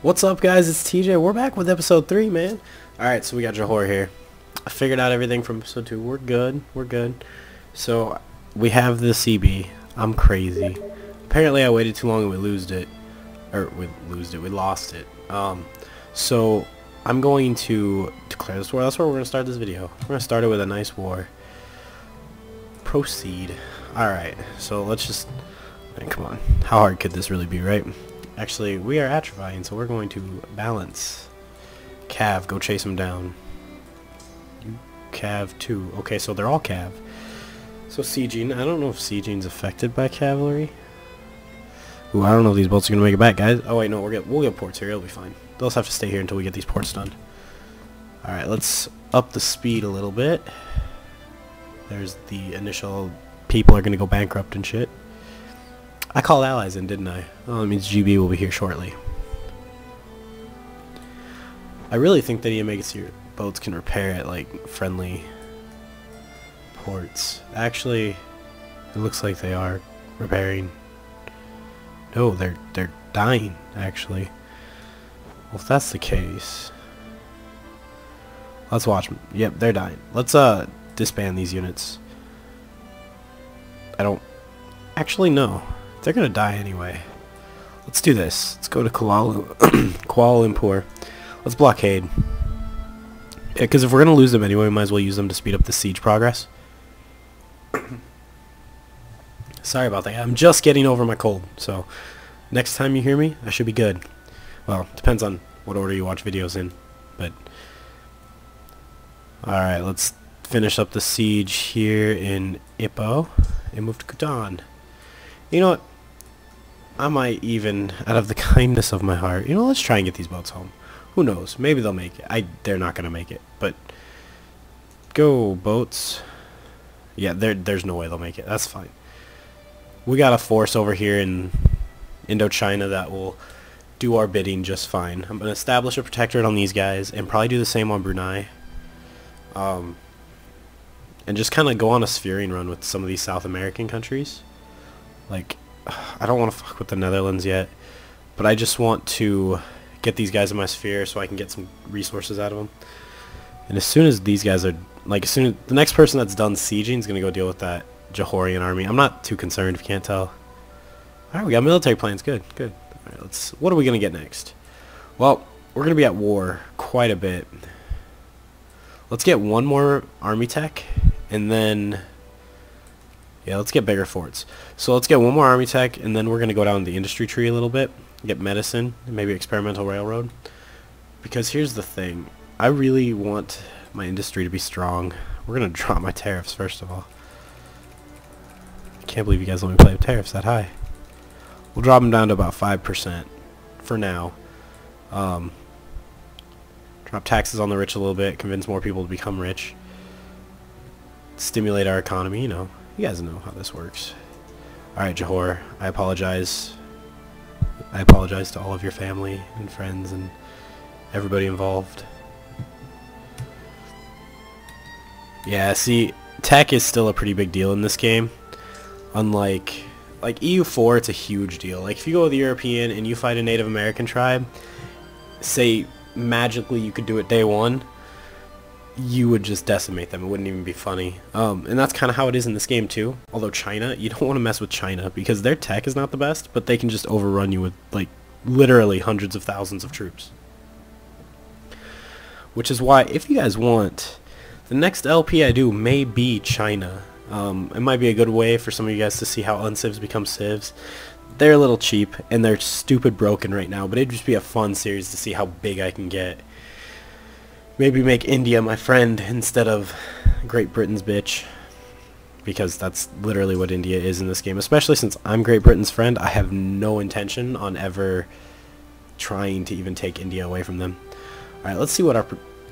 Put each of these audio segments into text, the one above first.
What's up, guys? It's TJ. We're back with episode 3, man. Alright, so we got Johor here. I figured out everything from episode 2. We're good. We're good. So, we have the CB. I'm crazy. Apparently, I waited too long and we lost it. We lost it. So, I'm going to declare this war. That's where we're going to start this video. We're going to start it with a nice war. Proceed. Alright, so let's just... Man, come on. How hard could this really be, right? Actually, we are atrophying, so we're going to balance. Cav, go chase him down. You Cav too. Okay, so they're all Cav. So sieging. I don't know if sieging's affected by cavalry. Ooh, I don't know if these boats are gonna make it back, guys. Oh wait, no, we'll get ports here. It'll be fine. They'll just have to stay here until we get these ports done. All right, let's up the speed a little bit. There's the initial people are gonna go bankrupt and shit. I called allies in, didn't I? Oh, that means GB will be here shortly. I really think that your boats can repair at, like, friendly ports. Actually, it looks like they are repairing. No, they're dying, actually. Well, if that's the case... Let's watch them. Yep, they're dying. Let's, disband these units. I don't... Actually, no. They're gonna die anyway. Let's do this. Let's go to Kuala Lumpur. Let's blockade. Yeah, because if we're gonna lose them anyway, we might as well use them to speed up the siege progress. Sorry about that. I'm just getting over my cold, so next time you hear me, I should be good. Well, depends on what order you watch videos in, but alright, let's finish up the siege here in Ipoh and move to Kutan. You know what? I might even, out of the kindness of my heart, let's try and get these boats home. Who knows? Maybe they'll make it. They're not gonna make it, but go boats. Yeah, there's no way they'll make it. That's fine. We got a force over here in Indochina that will do our bidding just fine. I'm gonna establish a protectorate on these guys and probably do the same on Brunei. And just kind of go on a sphering run with some of these South American countries. Like, I don't want to fuck with the Netherlands yet, but I just want to get these guys in my sphere so I can get some resources out of them. And as soon as these guys are, like, the next person that's done sieging is going to go deal with that Johorian army. I'm not too concerned if you can't tell. Alright, we got military plans. Good, good. Alright, what are we going to get next? Well, we're going to be at war quite a bit. Let's get one more army tech, and then... Yeah, let's get bigger forts. So let's get one more army tech, and then we're going to go down the industry tree a little bit, get medicine, and maybe experimental railroad. Because here's the thing. I really want my industry to be strong. We're going to drop my tariffs, first of all. I can't believe you guys let me play with tariffs that high. We'll drop them down to about 5% for now. Drop taxes on the rich a little bit, convince more people to become rich. Stimulate our economy, You guys know how this works. Alright, Johor, I apologize. I apologize to all of your family and friends and everybody involved. Yeah, see, tech is still a pretty big deal in this game. Unlike, like, EU4, it's a huge deal. Like, if you go with the European and you fight a Native American tribe, say, magically you could do it day one, you would just decimate them. It wouldn't even be funny. And that's kind of how it is in this game too. Although China, you don't want to mess with China because their tech is not the best, but they can just overrun you with, like, literally hundreds of thousands of troops. Which is why, if you guys want, the next LP I do may be China. It might be a good way for some of you guys to see how uncivs become civs. They're a little cheap and they're stupid broken right now, but it'd just be a fun series to see how big I can get. Maybe make India my friend instead of Great Britain's bitch. Because that's literally what India is in this game. Especially since I'm Great Britain's friend, I have no intention on ever trying to even take India away from them. Alright, let's see what our...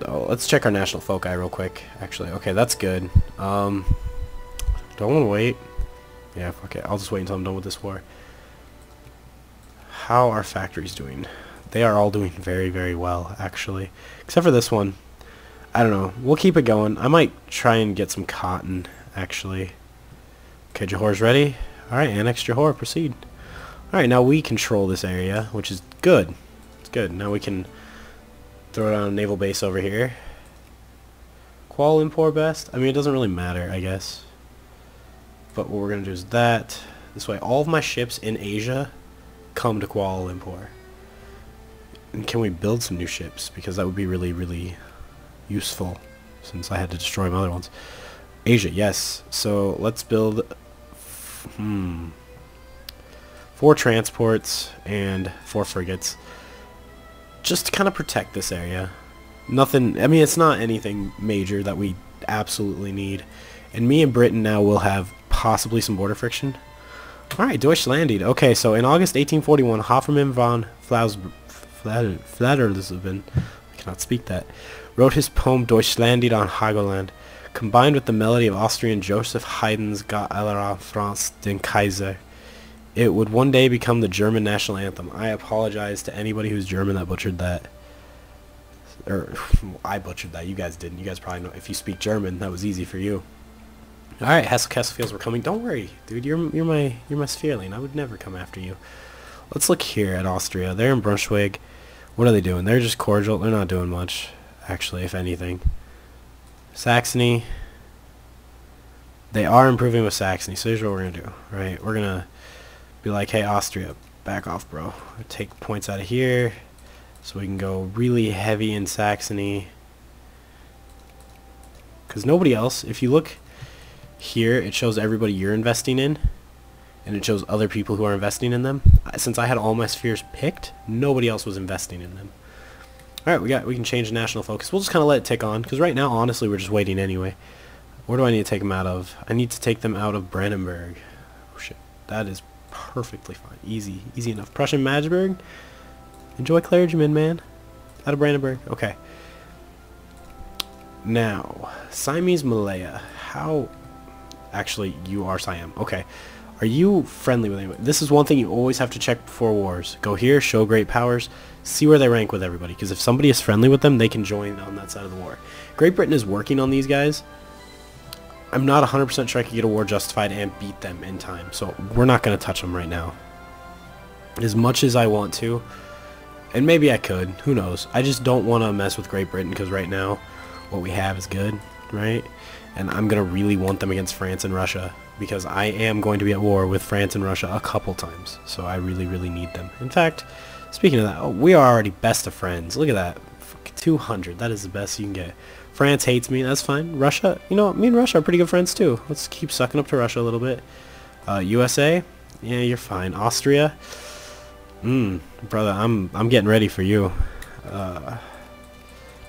Oh, let's check our national foci real quick. Actually, okay, that's good. Do I want to wait? Yeah, fuck it. I'll just wait until I'm done with this war. How are factories doing? They are all doing very, very well, actually. Except for this one. I don't know. We'll keep it going. I might try and get some cotton, actually. Okay, Johor's ready. Alright, annex Johor. Proceed. Alright, now we control this area, which is good. It's Good. Now we can throw down a naval base over here. Kuala Lumpur best? I mean, it doesn't really matter, I guess. But what we're going to do is that. This way, all of my ships in Asia come to Kuala Lumpur. And can we build some new ships? Because that would be really, really useful, since I had to destroy my other ones. Asia, yes. So let's build 4 transports and 4 frigates, just to kind of protect this area. Nothing, I mean, it's not anything major that we absolutely need. And me and Britain now will have possibly some border friction. Alright, Deutschlandied. Okay, so in August 1841, Hoffermann von Flattersben, I cannot speak that, wrote his poem Deutschlandied on Hagoland, combined with the melody of Austrian Joseph Haydn's Gott aller France den Kaiser. It would one day become the German national anthem. I apologize to anybody who's German that butchered that. Or, I butchered that. You guys didn't. You guys probably know. If you speak German, that was easy for you. Alright, Hesse-Kassel feels we're coming. Don't worry, dude. You're my Spheerling. I would never come after you. Let's look here at Austria. They're in Brunswick. What are they doing? They're just cordial. They're not doing much, actually, if anything. Saxony. They are improving with Saxony. So here's what we're going to do. Right? We're going to be like, hey, Austria, back off, bro. Take points out of here so we can go really heavy in Saxony. Because nobody else, if you look here, it shows everybody you're investing in, and it shows other people who are investing in them. Since I had all my spheres picked, nobody else was investing in them. Alright, we can change the national focus. We'll just kind of let it tick on, because right now, honestly, we're just waiting anyway. Where do I need to take them out of? I need to take them out of Brandenburg. Oh shit, that is perfectly fine. Easy enough. Prussian Magdeburg. Enjoy clergymen, man. Out of Brandenburg. Okay. Now, Siamese Malaya. How... Actually, you are Siam. Okay. Are you friendly with anyone? This is one thing you always have to check before wars. Go here, show great powers, see where they rank with everybody. Because if somebody is friendly with them, they can join on that side of the war. Great Britain is working on these guys. I'm not 100% sure I can get a war justified and beat them in time. So we're not going to touch them right now. As much as I want to. And maybe I could. Who knows? I just don't want to mess with Great Britain because right now what we have is good, right? And I'm going to really want them against France and Russia because I am going to be at war with France and Russia a couple times. So I really, really need them. In fact, speaking of that, we are already best of friends. Look at that. 200. That is the best you can get. France hates me. That's fine. Russia, you know, me and Russia are pretty good friends too. Let's keep sucking up to Russia a little bit. USA, yeah, you're fine. Austria, brother, I'm getting ready for you.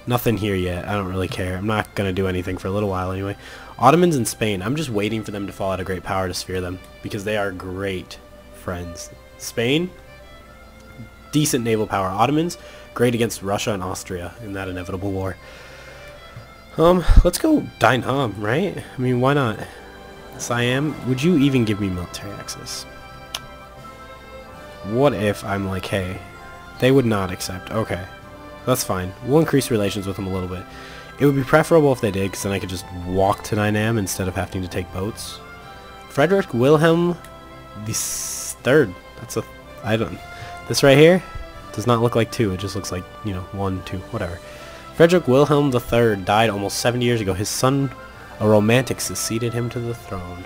Nothing here yet. I don't really care. I'm not gonna do anything for a little while anyway. Ottomans in Spain. I'm just waiting for them to fall out of great power to sphere them because they are great friends. Spain, decent naval power. Ottomans, great against Russia and Austria in that inevitable war. Let's go Dynam, right? I mean, why not? Siam, would you even give me military access? What if I'm like, hey, they would not accept. Okay, that's fine. We'll increase relations with them a little bit. It would be preferable if they did, because then I could just walk to Dynam instead of having to take boats. Frederick Wilhelm the Third. That's a, I don't, this right here does not look like 2. It just looks like, you know, 1, 2, whatever. Frederick Wilhelm III died almost 70 years ago. His son, a romantic, succeeded him to the throne.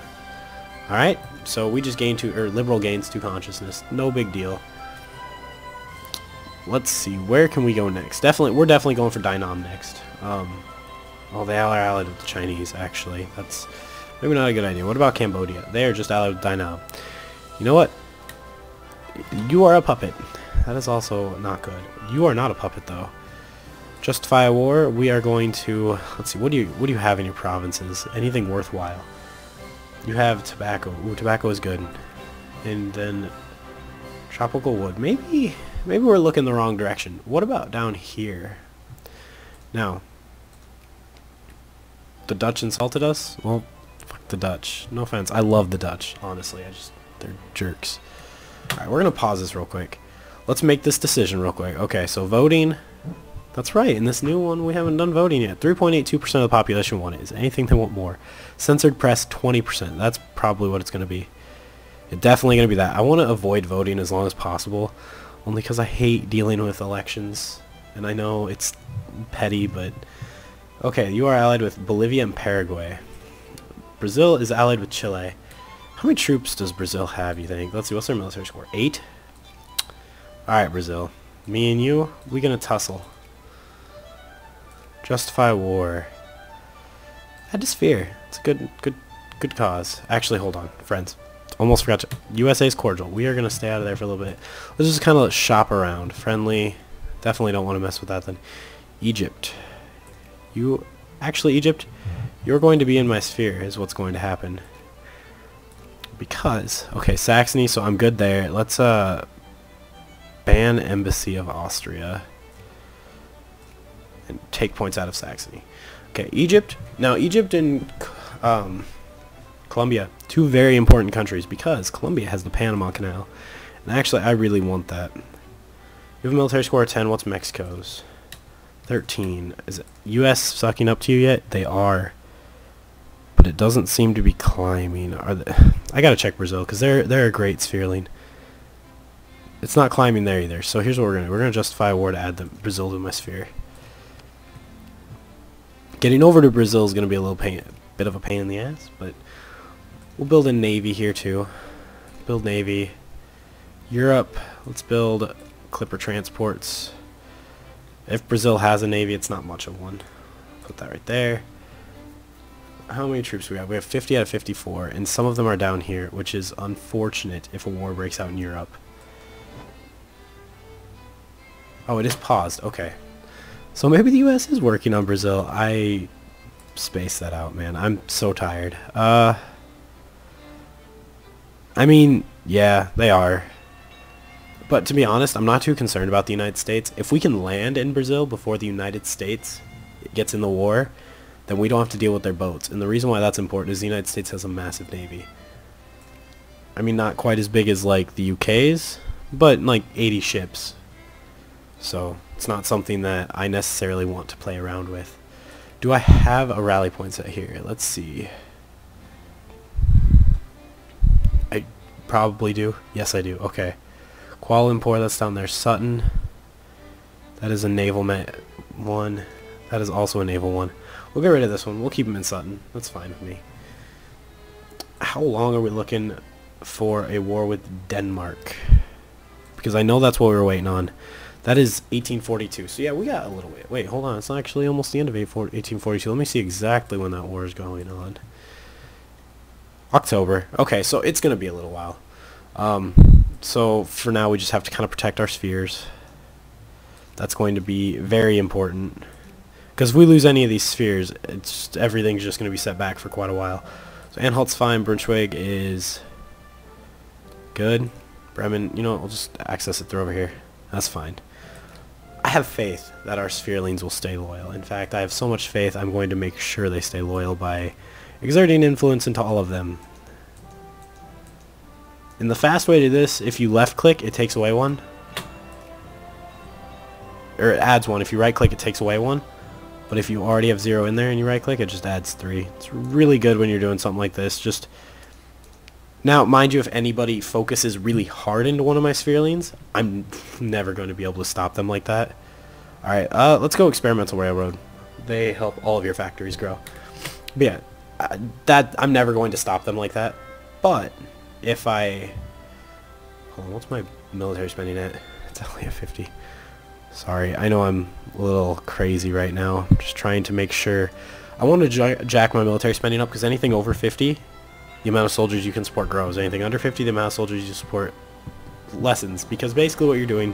Alright, so we just gained liberal gains 2 consciousness. No big deal. Let's see, where can we go next? We're definitely going for Dynam next. Well, they are allied with the Chinese, actually. That's maybe not a good idea. What about Cambodia? They are just allied with Dynam. You know what? You are a puppet. That is also not good. You are not a puppet, though. Justify a war. We are going to, let's see, what do you have in your provinces? Anything worthwhile? You have tobacco. Ooh, tobacco is good. And then tropical wood. Maybe we're looking the wrong direction. What about down here? Now, the Dutch insulted us? Well, fuck the Dutch. No offense. I love the Dutch, honestly. They're jerks. Alright, we're going to pause this real quick. Let's make this decision real quick. Okay, so voting. That's right. In this new one, we haven't done voting yet. 3.82% of the population want it. Is anything they want more? Censored press, 20%. That's probably what it's going to be. It's definitely going to be that. I want to avoid voting as long as possible. only because I hate dealing with elections. And I know it's petty, but... Okay, you are allied with Bolivia and Paraguay. Brazil is allied with Chile. How many troops does Brazil have, you think? Let's see, what's their military score? 8? Alright, Brazil. Me and you, we gonna tussle. Justify war. I just fear. It's a good cause. Actually, hold on, friends. Almost forgot to... USA's cordial. We are gonna stay out of there for a little bit. Let's just kind of shop around. Friendly. Definitely don't want to mess with that then. Egypt. You... Actually, Egypt, you're going to be in my sphere is what's going to happen. Because... Okay, Saxony, so I'm good there. Let's, ban Embassy of Austria. And take points out of Saxony. Okay, Egypt. Now, Egypt and Colombia, two very important countries because Colombia has the Panama Canal. And actually, I really want that. You have a military score of 10. What's Mexico's? 13. Is it U.S. sucking up to you yet? They are. But it doesn't seem to be climbing. Are they? I gotta check Brazil because they're a great sphereling. It's not climbing there either. So here's what we're gonna do. We're gonna justify a war to add Brazil to my sphere. Getting over to Brazil is gonna be a bit of a pain in the ass, but we'll build a navy here too. Build navy. Europe. Let's build clipper transports. If Brazil has a navy, it's not much of one. Put that right there. How many troops do we have? We have 50 out of 54, and some of them are down here, which is unfortunate if a war breaks out in Europe. Oh, it is paused. Okay. So maybe the U.S. is working on Brazil. I spaced that out, man. I'm so tired. I mean, yeah, they are. But to be honest, I'm not too concerned about the United States. If we can land in Brazil before the United States gets in the war, then we don't have to deal with their boats. And the reason why that's important is the United States has a massive navy. I mean, not quite as big as like the UK's, but like 80 ships. So it's not something that I necessarily want to play around with. Do I have a rally point set here? Let's see. I probably do. Yes, I do. Okay. Kuala Lumpur, that's down there. Sutton. That is a naval one. That is also a naval one. We'll get rid of this one. We'll keep him in Sutton. That's fine with me. How long are we looking for a war with Denmark? Because I know that's what we were waiting on. That is 1842. So yeah, we got a little bit. Wait, hold on. It's actually almost the end of 1842. Let me see exactly when that war is going on. October. Okay, so it's going to be a little while. So for now, we just have to kind of protect our spheres. That's going to be very important. Because if we lose any of these spheres, everything's just going to be set back for quite a while. So Anhalt's fine. Brunswick is good. Bremen, you know what, we'll just access it through over here. That's fine. I have faith that our spherelings will stay loyal. In fact, I have so much faith I'm going to make sure they stay loyal by exerting influence into all of them. And the fast way to this, if you left click, it takes away one. Or it adds one. If you right click, it takes away one. But if you already have 0 in there and you right click, it just adds 3. It's really good when you're doing something like this. Just now, mind you, if anybody focuses really hard into one of my spherelings, I'm never going to be able to stop them like that. Alright, let's go experimental railroad. They help all of your factories grow. But yeah, I'm never going to stop them like that. But if I... Hold on, what's my military spending at? It's only at 50. Sorry, I know I'm a little crazy right now. I'm just trying to make sure. I want to jack my military spending up because anything over 50, the amount of soldiers you can support grows. Anything under 50, the amount of soldiers you support lessens. Because basically what you're doing,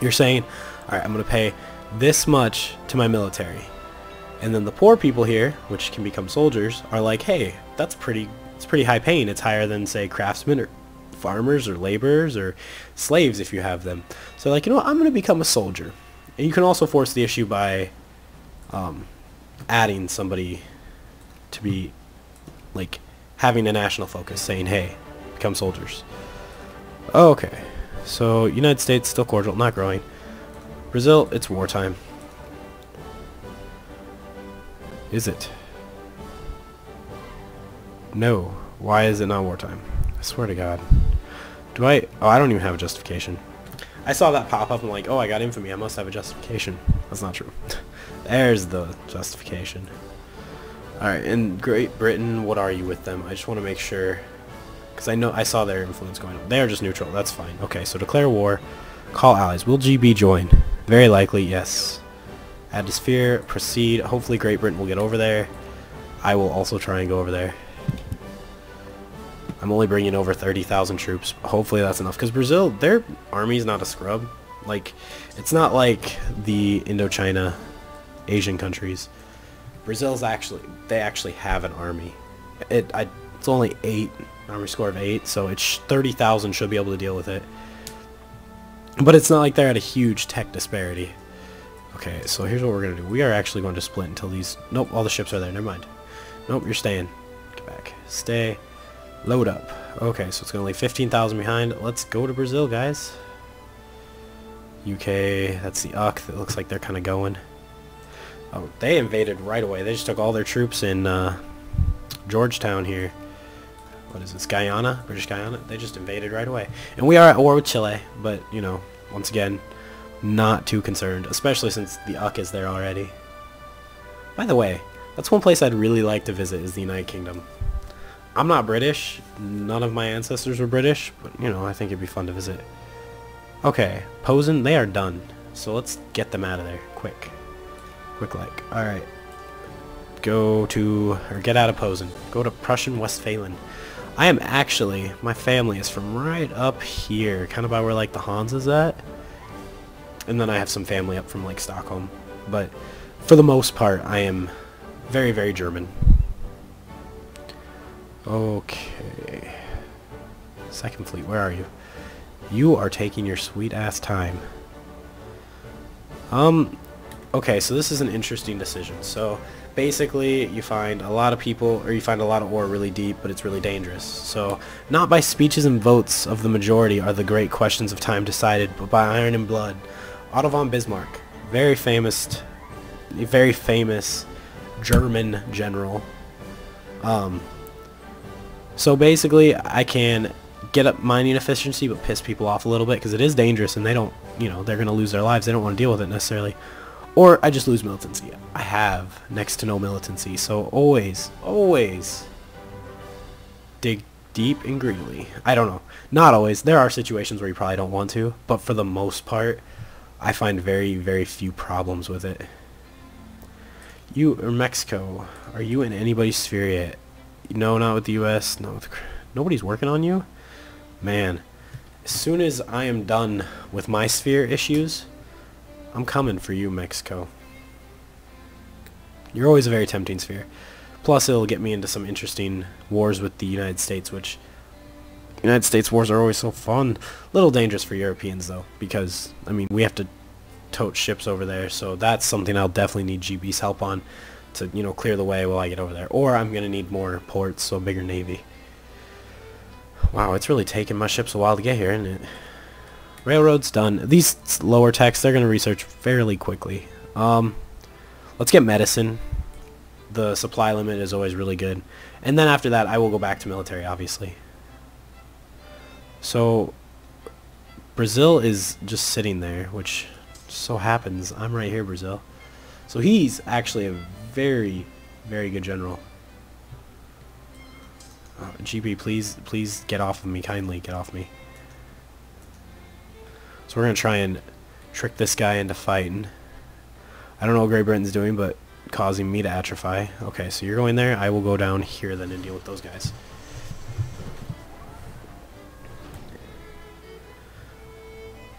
you're saying, alright, I'm going to pay this much to my military. And then the poor people here, which can become soldiers, are like, hey, it's pretty high paying. It's higher than, say, craftsmen or farmers or laborers or slaves if you have them. So like, you know what, I'm going to become a soldier. And you can also force the issue by adding somebody to be like having a national focus, saying, hey, become soldiers. Okay, so United States still cordial, not growing. Brazil, it's wartime. Is it? No. Why is it not wartime? I swear to God. Do I... Oh, I don't even have a justification. I saw that pop up and like, oh, I got infamy. I must have a justification. That's not true. There's the justification. Alright, and Great Britain, what are you with them? I just want to make sure, because I saw their influence going on. They are just neutral. That's fine. Okay, so declare war. Call allies. Will GB join? Very likely, yes. Add to sphere. Proceed. Hopefully Great Britain will get over there. I will also try and go over there. I'm only bringing over 30,000 troops. Hopefully that's enough, because Brazil, their army's not a scrub. Like, it's not like the Indochina Asian countries. Brazil's they actually have an army. It's only 8, army score of 8, so it's 30,000 should be able to deal with it. But it's not like they're at a huge tech disparity. Okay, so here's what we're going to do. We are actually going to split until these... Nope, all the ships are there. Never mind. Nope, you're staying. Get back. Stay. Load up. Okay, so it's going to leave 15,000 behind. Let's go to Brazil, guys. UK, that's the UK. That looks like they're kind of going. Oh, they invaded right away. They just took all their troops in Georgetown here. What is this, Guyana? British Guyana? They just invaded right away. And we are at war with Chile, but, you know, once again, not too concerned, especially since the UK is there already. By the way, that's one place I'd really like to visit is the United Kingdom. I'm not British. None of my ancestors were British, but, you know, I think it'd be fun to visit. Okay, Posen, they are done. So let's get them out of there, quick. Quick like. Alright. Go to, or get out of Posen. Go to Prussian Westphalen. I am actually, my family is from right up here, kind of by where like the Hans is at. And then I have some family up from like Stockholm. But for the most part, I am very, very German. Okay. Second Fleet, where are you? You are taking your sweet ass time. Okay, so this is an interesting decision. So basically you find a lot of people, or you find a lot of ore really deep, but it's really dangerous. So not by speeches and votes of the majority are the great questions of time decided, but by iron and blood. Otto von Bismarck, very famous German general. So basically I can get up mining efficiency but piss people off a little bit because it is dangerous and they don't, you know, they're going to lose their lives. They don't want to deal with it necessarily. Or I just lose militancy. I have next to no militancy, so always dig deep and greedily. I don't know. Not always. There are situations where you probably don't want to, but for the most part, I find very, very few problems with it. You, or Mexico, are you in anybody's sphere yet? No, not with the U.S. No, nobody's working on you? Man, as soon as I am done with my sphere issues, I'm coming for you, Mexico. You're always a very tempting sphere. Plus, it'll get me into some interesting wars with the United States, which... United States wars are always so fun. Little dangerous for Europeans, though, because, I mean, we have to tote ships over there, so that's something I'll definitely need GB's help on to, you know, clear the way while I get over there. Or I'm going to need more ports, so a bigger navy. Wow, it's really taken my ships a while to get here, isn't it? Railroad's done. These lower techs, they're going to research fairly quickly. Let's get medicine. The supply limit is always really good. And then after that, I will go back to military, obviously. So, Brazil is just sitting there, which so happens I'm right here, Brazil. So he's actually a very, very good general. GP, please get off of me, kindly get off me. So we're going to try and trick this guy into fighting. I don't know what Great Britain's doing, but causing me to atrophy. Okay, so you're going there. I will go down here then and deal with those guys.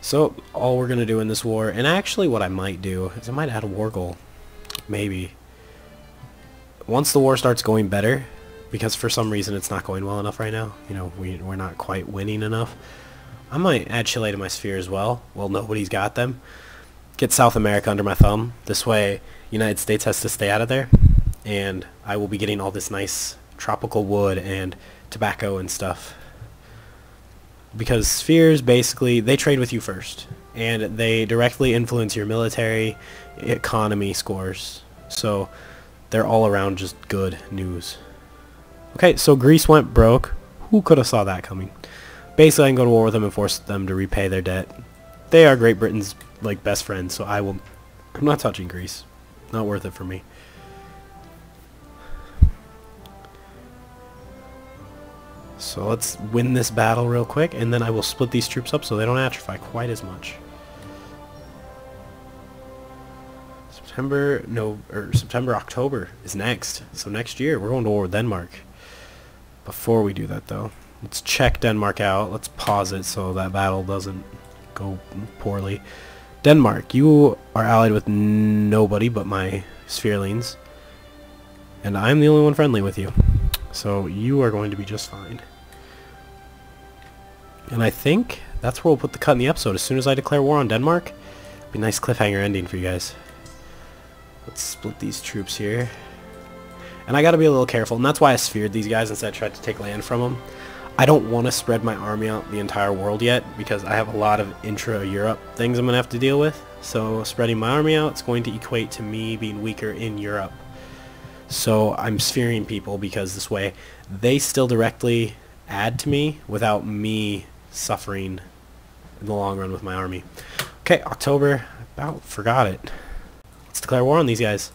So, all we're going to do in this war, and actually what I might do, is I might add a war goal. Maybe. Once the war starts going better, because for some reason it's not going well enough right now, you know, we're not quite winning enough, I might add Chile to my sphere as well. Well, nobody's got them. Get South America under my thumb. This way, United States has to stay out of there, and I will be getting all this nice tropical wood and tobacco and stuff. Because spheres, basically, they trade with you first, and they directly influence your military economy scores. So, they're all around just good news. Okay, so Greece went broke. Who could have saw that coming? Basically, I can go to war with them and force them to repay their debt. they are Great Britain's like best friends, so I'm not touching Greece. Not worth it for me. So let's win this battle real quick, and then I will split these troops up so they don't atrophy quite as much. October is next. So next year we're going to war with Denmark. Before we do that though, let's check Denmark out. Let's pause it so that battle doesn't go poorly. Denmark, you are allied with nobody but my Spherlings, and I'm the only one friendly with you. So you are going to be just fine. And I think that's where we'll put the cut in the episode. As soon as I declare war on Denmark, it'll be a nice cliffhanger ending for you guys. Let's split these troops here. And I gotta be a little careful, and that's why I sphered these guys instead of tried to take land from them. I don't want to spread my army out the entire world yet, because I have a lot of intra-Europe things I'm going to have to deal with. So spreading my army out, it's going to equate to me being weaker in Europe. So I'm sphering people, because this way they still directly add to me without me suffering in the long run with my army. Okay, October, about forgot it. Let's declare war on these guys.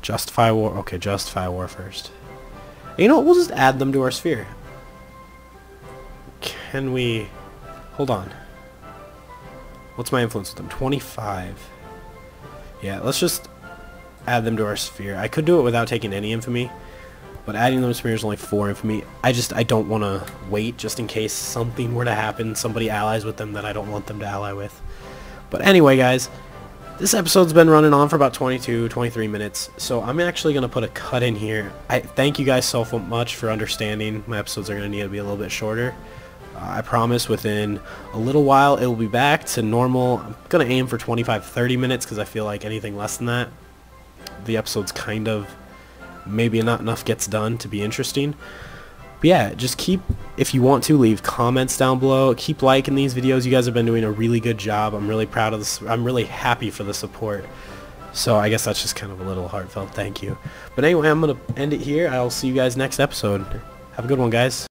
Justify war. Okay, justify war first. You know what? We'll just add them to our sphere. Can we... Hold on. What's my influence with them? 25. Yeah, let's just add them to our sphere. I could do it without taking any infamy, but adding them to sphere is only 4 infamy. I don't want to wait just in case something were to happen. Somebody allies with them that I don't want them to ally with. But anyway, guys, this episode's been running on for about 23 minutes, so I'm actually going to put a cut in here. I thank you guys so much for understanding. My episodes are going to need to be a little bit shorter. I promise within a little while it will be back to normal. I'm going to aim for 25-30 minutes because I feel like anything less than that, the episode's kind of, maybe not enough gets done to be interesting. But yeah, just keep, if you want to, leave comments down below. Keep liking these videos. You guys have been doing a really good job. I'm really proud of this. I'm really happy for the support. So I guess that's just kind of a little heartfelt thank you. But anyway, I'm going to end it here. I'll see you guys next episode. Have a good one, guys.